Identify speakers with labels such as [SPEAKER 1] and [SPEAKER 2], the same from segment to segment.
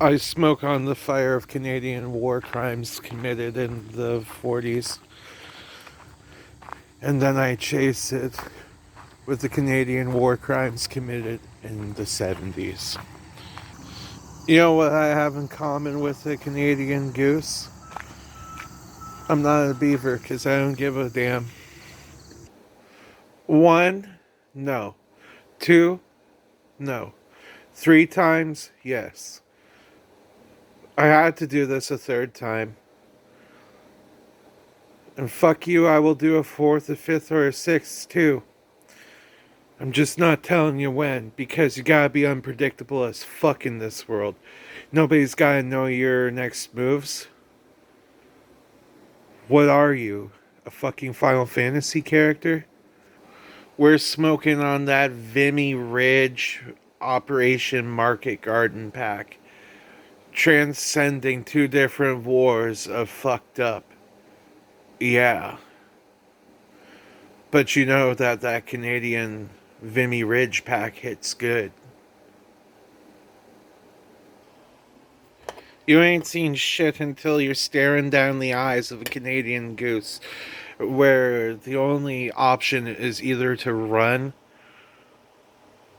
[SPEAKER 1] I smoke on the fire of Canadian war crimes committed in the 40s, and then I chase it with the Canadian war crimes committed in the 70s. You know what I have in common with the Canadian goose? I'm not a beaver because I don't give a damn. One, no. Two, no. Three times, yes. I had to do this a third time. And fuck you, I will do a fourth, a fifth, or a sixth too. I'm just not telling you when, because you gotta be unpredictable as fuck in this world. Nobody's gotta know your next moves. What are you? A fucking Final Fantasy character? We're smoking on that Vimy Ridge Operation Market Garden pack, transcending two different wars of fucked up. Yeah. But you know that Canadian Vimy Ridge pack hits good. You ain't seen shit until you're staring down the eyes of a Canadian goose, where the only option is either to run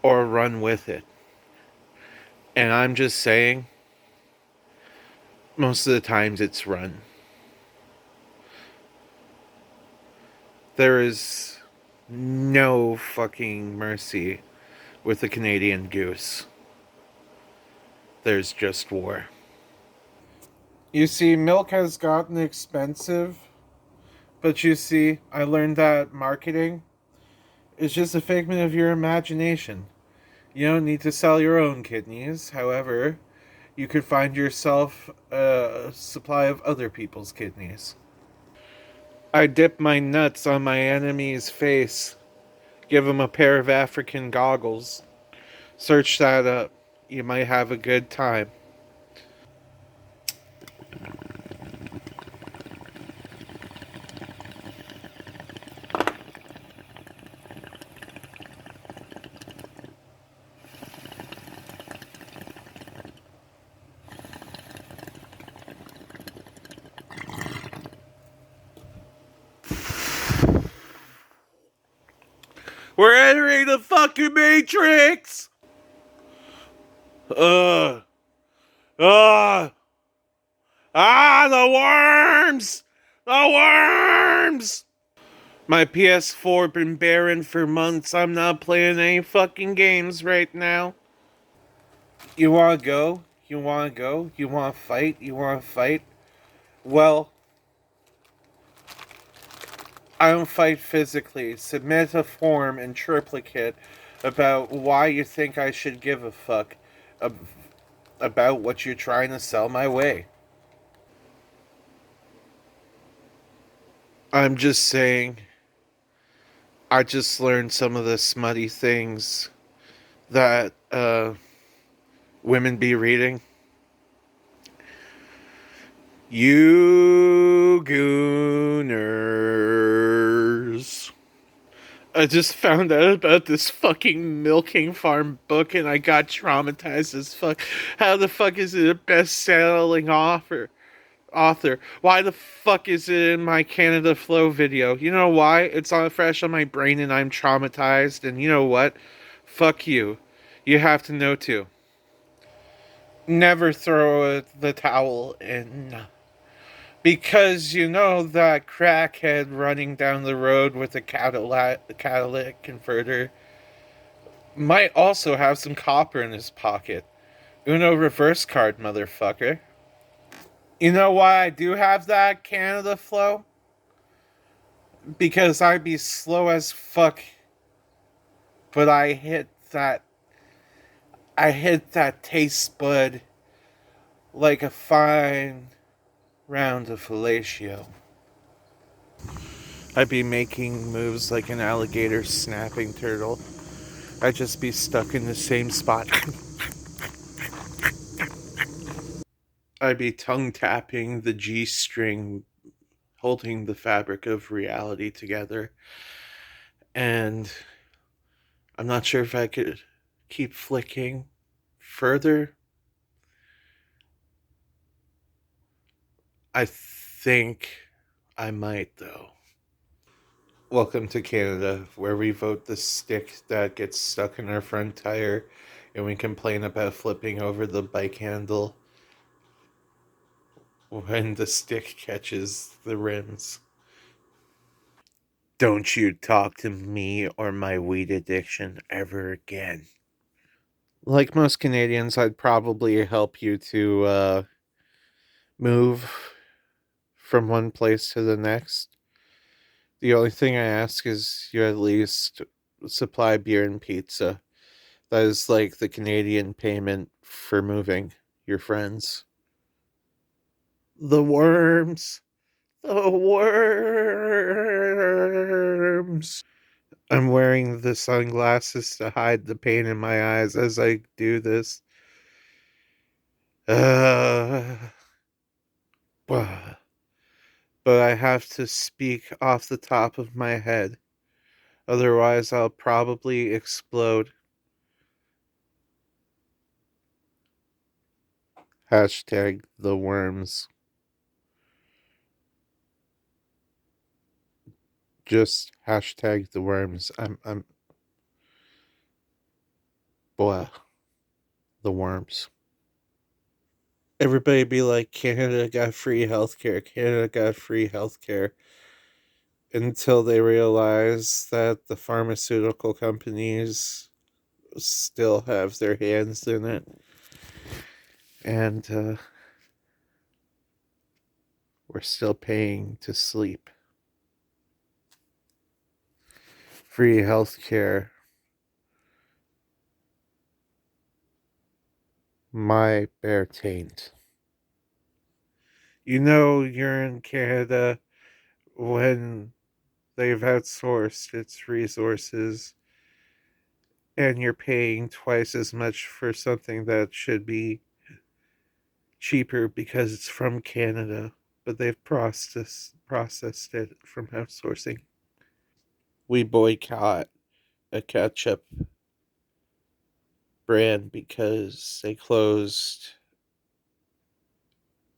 [SPEAKER 1] or run with it. And I'm just saying, most of the times it's run. There is no fucking mercy with the Canadian goose. There's just war. You see, milk has gotten expensive, but you see, I learned that marketing is just a figment of your imagination. You don't need to sell your own kidneys. However, you could find yourself a supply of other people's kidneys. I dip my nuts on my enemy's face, give him a pair of African goggles. Search that up. You might have a good time. We're entering the fucking Matrix! Ugh. Ugh. The worms! The worms! My PS4 been barren for months. I'm not playing any fucking games right now. You wanna go? You wanna go? You wanna fight? You wanna fight? Well, I don't fight physically. Submit a form in triplicate about why you think I should give a fuck about what you're trying to sell my way. I'm just saying, I just learned some of the smutty things that women be reading. You gooners. I just found out about this fucking milking farm book and I got traumatized as fuck. How the fuck is it a best selling author? Why the fuck is it in my Canada Flow video? You know why? It's on fresh on my brain and I'm traumatized. And you know what? Fuck you. You have to know too. Never throw the towel in. Because you know that crackhead running down the road with a catalytic converter might also have some copper in his pocket. Uno reverse card, motherfucker. You know why I do have that Canada Flow? Because I'd be slow as fuck, but I hit that taste bud like a fine round of fellatio. I'd be making moves like an alligator snapping turtle. I'd just be stuck in the same spot. I'd be tongue tapping the G string, holding the fabric of reality together. And I'm not sure if I could keep flicking further I think I might, though. Welcome to Canada, where we vote the stick that gets stuck in our front tire, and we complain about flipping over the bike handle when the stick catches the rims. Don't you talk to me or my weed addiction ever again. Like most Canadians, I'd probably help you to move from one place to the next. The only thing I ask is you at least supply beer and pizza. That is like the Canadian payment for moving your friends. The worms. The worms. I'm wearing the sunglasses to hide the pain in my eyes as I do this. Uh, but I have to speak off the top of my head. Otherwise, I'll probably explode. Hashtag the worms. Just hashtag the worms. Blah. The worms. Everybody be like, Canada got free healthcare. Canada got free healthcare. Until they realize that the pharmaceutical companies still have their hands in it. And we're still paying to sleep. Free healthcare. My bare taint. You know you're in Canada when they've outsourced its resources and you're paying twice as much for something that should be cheaper because it's from Canada, but they've processed it from outsourcing. We boycott a ketchup brand because they closed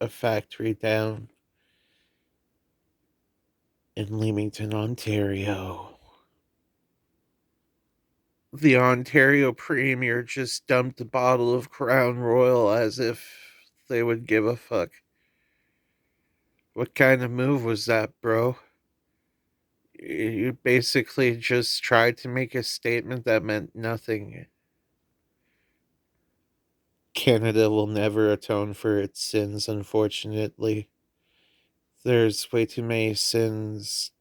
[SPEAKER 1] a factory down in Leamington, Ontario. The Ontario Premier just dumped a bottle of Crown Royal as if they would give a fuck. What kind of move was that, bro? You basically just tried to make a statement that meant nothing. Canada will never atone for its sins, unfortunately. There's way too many sins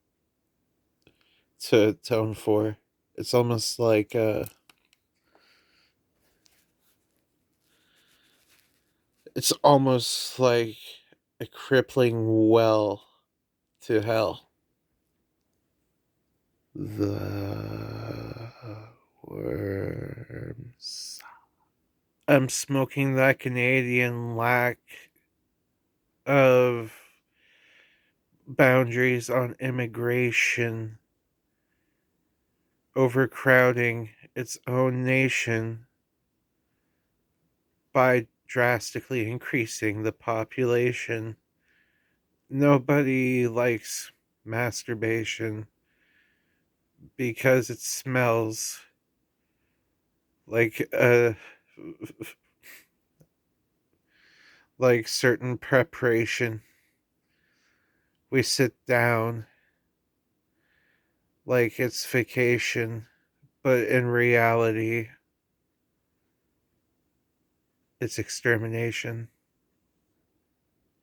[SPEAKER 1] to atone for. It's almost like a crippling well to hell. The worms. I'm smoking that Canadian lack of boundaries on immigration, overcrowding its own nation by drastically increasing the population. Nobody likes masturbation because it smells like like certain preparation. We sit down like it's vacation, but in reality, it's extermination.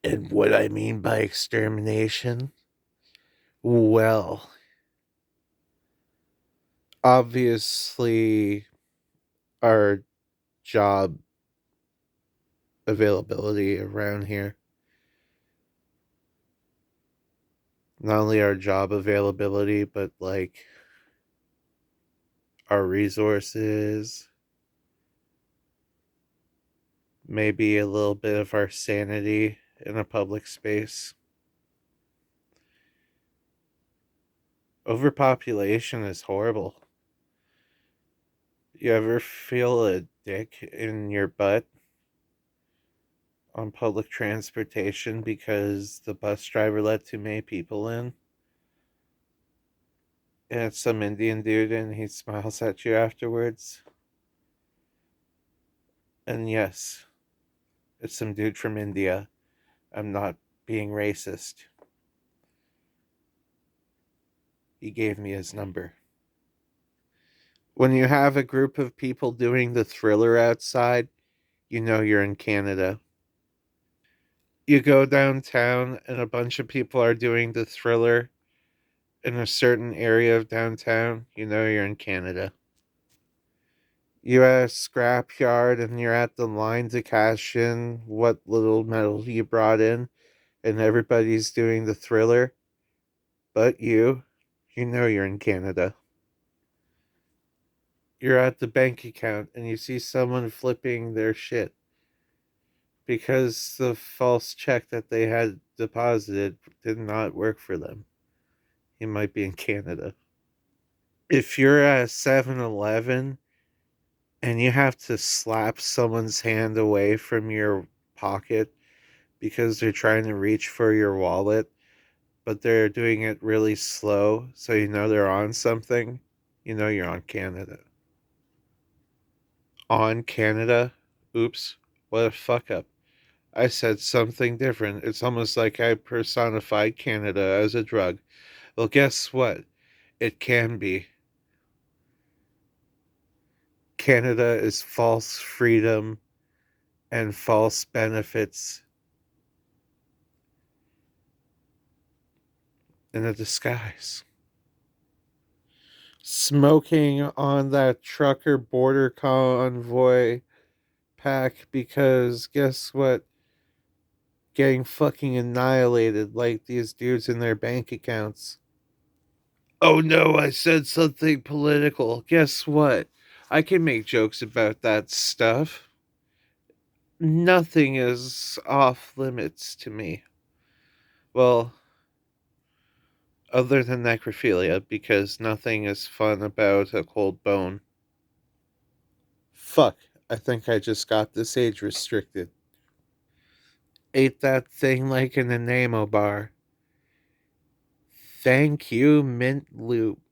[SPEAKER 1] And what I mean by extermination, well, obviously, our job availability around here, not only our job availability, but like our resources, maybe a little bit of our sanity in a public space. Overpopulation is horrible. You ever feel a dick in your butt? on public transportation because the bus driver let too many people in. And it's some Indian dude and he smiles at you afterwards. And yes, it's some dude from India. I'm not being racist. He gave me his number. When you have a group of people doing the Thriller outside, you know you're in Canada. You go downtown and a bunch of people are doing the Thriller in a certain area of downtown, you know you're in Canada. You're at a scrapyard and you're at the line to cash in what little metal you brought in, and everybody's doing the Thriller, but you know you're in Canada. You're at the bank account and you see someone flipping their shit because the false check that they had deposited did not work for them. You might be in Canada. If you're at 7-Eleven and you have to slap someone's hand away from your pocket because they're trying to reach for your wallet, but they're doing it really slow, so you know they're on something, you know you're on Canada. On Canada? Oops, what a fuck up. I said something different. It's almost like I personified Canada as a drug. Well, guess what? It can be. Canada is false freedom and false benefits in a disguise. Smoking on that trucker border convoy pack because guess what? Getting fucking annihilated like these dudes in their bank accounts. Oh no, I said something political. Guess what? I can make jokes about that stuff. Nothing is off limits to me. Well, other than necrophilia, because nothing is fun about a cold bone. Fuck, I think I just got this age restricted. Ate that thing like an enamo bar. Thank you, Mint Loop.